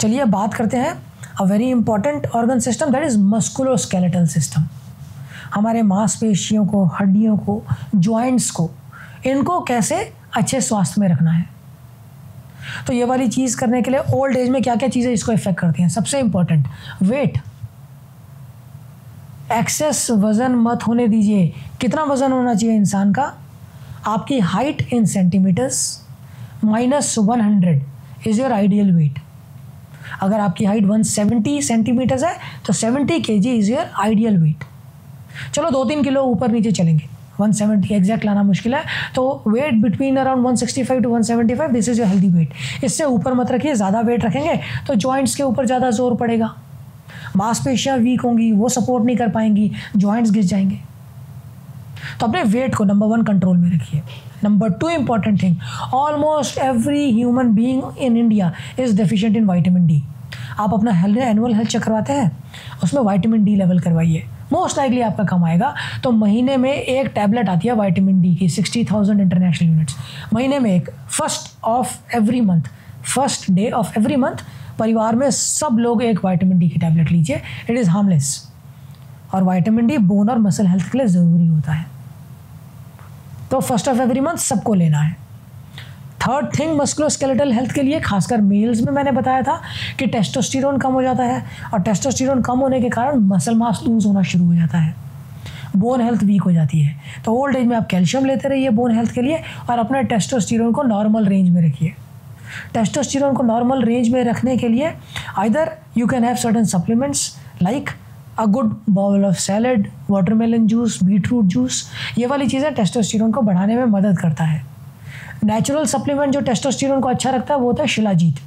चलिए बात करते हैं a very important organ system, that is musculoskeletal system. हमारे मांसपेशियों को, हड्डियों को, जॉइंट्स को, इनको कैसे अच्छे स्वास्थ्य में रखना है। तो ये वाली चीज़ करने के लिए ओल्ड एज में क्या क्या चीज़ें इसको इफेक्ट करती हैं। सबसे इंपॉर्टेंट वेट, एक्सेस वज़न मत होने दीजिए। कितना वज़न होना चाहिए इंसान का? आपकी height in centimeters -100 is your ideal weight. अगर आपकी हाइट 170 सेंटीमीटर्स है तो 70 kg is your ideal weight. चलो 2-3 किलो ऊपर नीचे चलेंगे, 170 एग्जैक्ट लाना मुश्किल है, तो weight between around 165 to 175 this is your healthy weight. इससे ऊपर मत रखिए। ज़्यादा वेट रखेंगे तो जॉइंट्स के ऊपर ज़्यादा जोर पड़ेगा, मांसपेशियाँ वीक होंगी, वो सपोर्ट नहीं कर पाएंगी, जॉइंट्स घिस जाएंगे। तो अपने वेट को नंबर 1 कंट्रोल में रखिए। Number 2 important thing, almost every human being in India is deficient in vitamin D. आप अपना एनुअल हेल्थ चेक करवाते हैं, उसमें विटामिन डी लेवल करवाइए, मोस्ट लाइकली आपका कम आएगा। तो महीने में एक टैबलेट आती है विटामिन डी की, 60,000 इंटरनेशनल यूनिट्स महीने में एक। First day of every month परिवार में सब लोग एक विटामिन डी की टैबलेट लीजिए। इट इज़ हार्मलेस, और विटामिन डी बोन और मसल हेल्थ के लिए ज़रूरी होता है। तो फर्स्ट ऑफ एवरी मंथ सबको लेना है। थर्ड थिंग, मस्कुलोस्केलेटल हेल्थ के लिए खासकर मेल्स में मैंने बताया था कि टेस्टोस्टेरोन कम हो जाता है, और टेस्टोस्टेरोन कम होने के कारण मसल मास लूज होना शुरू हो जाता है, बोन हेल्थ वीक हो जाती है। तो ओल्ड एज में आप कैल्शियम लेते रहिए बोन हेल्थ के लिए, और अपने टेस्टोस्टेरोन को नॉर्मल रेंज में रखिए। टेस्टोस्टेरोन को नॉर्मल रेंज में रखने के लिए either you can have certain supplements like a good bowl of salad, watermelon juice, beetroot juice. ये वाली चीज़ें टेस्टोस्टेरोन को बढ़ाने में मदद करता है। नेचुरल सप्लीमेंट जो टेस्टोस्टेरोन को अच्छा रखता है वो होता है शिलाजीत।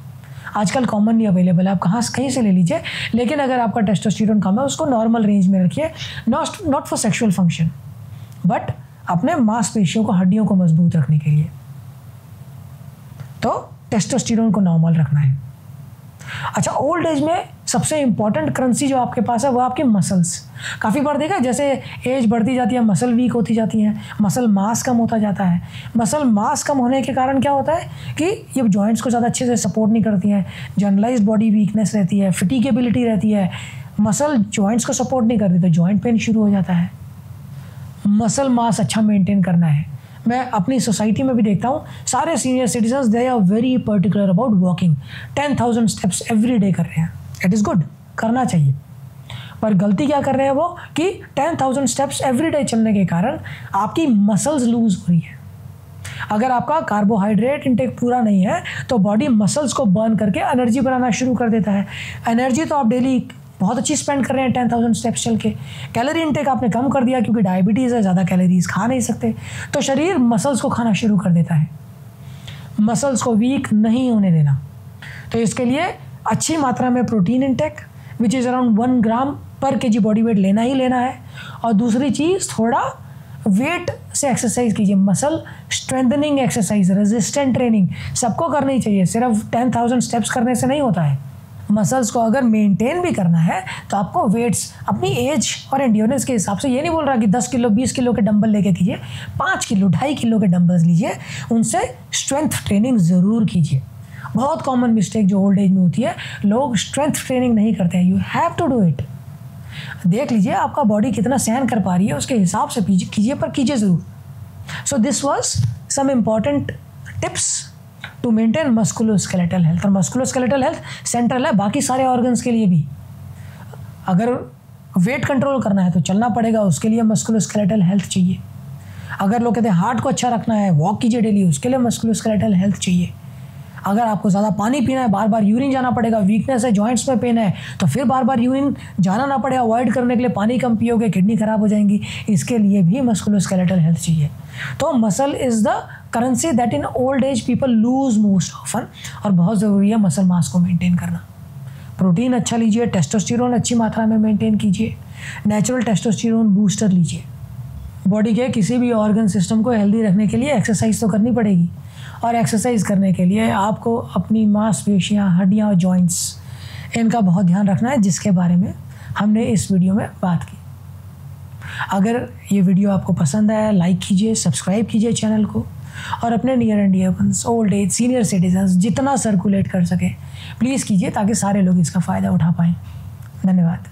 आजकल कॉमनली अवेलेबल है, आप कहीं से ले लीजिए। लेकिन अगर आपका टेस्टोस्टेरोन कम है, उसको नॉर्मल रेंज में रखिए, not for sexual function but अपने मांसपेशियों को, हड्डियों को मजबूत रखने के लिए। तो टेस्टोस्टेरोन को नॉर्मल रखना है। अच्छा, ओल्ड एज में सबसे इंपॉर्टेंट करेंसी जो आपके पास है वो आपकी मसल्स। काफ़ी बार देखा, जैसे एज बढ़ती जाती है मसल वीक होती जाती हैं, मसल मास कम होता जाता है। मसल मास कम होने के कारण क्या होता है कि ये जॉइंट्स को ज़्यादा अच्छे से सपोर्ट नहीं करती हैं, जनरलाइज्ड बॉडी वीकनेस रहती है, फटीगेबिलिटी रहती है, मसल जॉइंट्स को सपोर्ट नहीं करती तो जॉइंट पेन शुरू हो जाता है। मसल मास अच्छा मेंटेन करना है। मैं अपनी सोसाइटी में भी देखता हूँ, सारे senior citizens they are very particular about walking. 10,000 steps every day कर रहे हैं। इट इज़ गुड, करना चाहिए, पर गलती क्या कर रहे हैं वो कि 10,000 स्टेप्स एवरी डे चलने के कारण आपकी मसल्स लूज हो रही है। अगर आपका कार्बोहाइड्रेट इंटेक पूरा नहीं है तो बॉडी मसल्स को बर्न करके एनर्जी बनाना शुरू कर देता है। एनर्जी तो आप डेली बहुत अच्छी स्पेंड कर रहे हैं 10,000 स्टेप्स चल के। कैलोरी इंटेक आपने कम कर दिया क्योंकि डायबिटीज़ है, ज़्यादा कैलोरीज खा नहीं सकते, तो शरीर मसल्स को खाना शुरू कर देता है। मसल्स को वीक नहीं होने देना, तो इसके लिए अच्छी मात्रा में protein intake which is around 1 ग्राम पर kg बॉडी वेट लेना ही लेना है। और दूसरी चीज़, थोड़ा वेट से एक्सरसाइज कीजिए, muscle strengthening exercise, resistant training सबको करनी चाहिए। सिर्फ 10,000 स्टेप्स करने से नहीं होता है। मसल्स को अगर मेंटेन भी करना है तो आपको वेट्स अपनी एज और एंड्योरेंस के हिसाब से, ये नहीं बोल रहा कि 10 किलो 20 किलो के डंबल लेके कीजिए, 5 किलो 2.5 किलो के डंबल्स लीजिए, उनसे स्ट्रेंथ ट्रेनिंग ज़रूर कीजिए। बहुत कॉमन मिस्टेक जो ओल्ड एज में होती है, लोग स्ट्रेंथ ट्रेनिंग नहीं करते हैं। You have to do it. देख लीजिए आपका बॉडी कितना सहन कर पा रही है, उसके हिसाब से कीजिए, पर कीजिए ज़रूर। So this was some important tips to maintain musculoskeletal health. और मस्कुलोस्केलेटल हेल्थ सेंट्रल है बाकी सारे ऑर्गन्स के लिए भी। अगर वेट कंट्रोल करना है तो चलना पड़ेगा, उसके लिए मस्कुलोस्केलेटल हेल्थ चाहिए। अगर लोग कहते हैं हार्ट को अच्छा रखना है, वॉक कीजिए डेली, उसके लिए मस्कुलोस्केलेटल हेल्थ चाहिए। अगर आपको ज़्यादा पानी पीना है, बार बार यूरिन जाना पड़ेगा, वीकनेस है, जॉइंट्स में पेन है, तो फिर बार बार यूरिन जाना ना पड़े, अवॉइड करने के लिए पानी कम पियोगे, किडनी खराब हो जाएंगी, इसके लिए भी मस्कुलोस्केलेटल हेल्थ चाहिए। तो muscle is the currency that in old age people lose most often, और बहुत ज़रूरी है मसल मास को मेंटेन करना। प्रोटीन अच्छा लीजिए, टेस्टोस्टेरोन अच्छी मात्रा में मेंटेन कीजिए, नेचुरल टेस्टोस्टेरोन बूस्टर लीजिए। बॉडी के किसी भी ऑर्गन सिस्टम को हेल्दी रखने के लिए एक्सरसाइज तो करनी पड़ेगी, और एक्सरसाइज करने के लिए आपको अपनी मांसपेशियाँ, हड्डियाँ और जॉइंट्स, इनका बहुत ध्यान रखना है, जिसके बारे में हमने इस वीडियो में बात की। अगर ये वीडियो आपको पसंद आया, लाइक कीजिए, सब्सक्राइब कीजिए चैनल को, और अपने near and dear ones, old age, senior citizens जितना सर्कुलेट कर सके प्लीज़ कीजिए ताकि सारे लोग इसका फ़ायदा उठा पाएँ। धन्यवाद।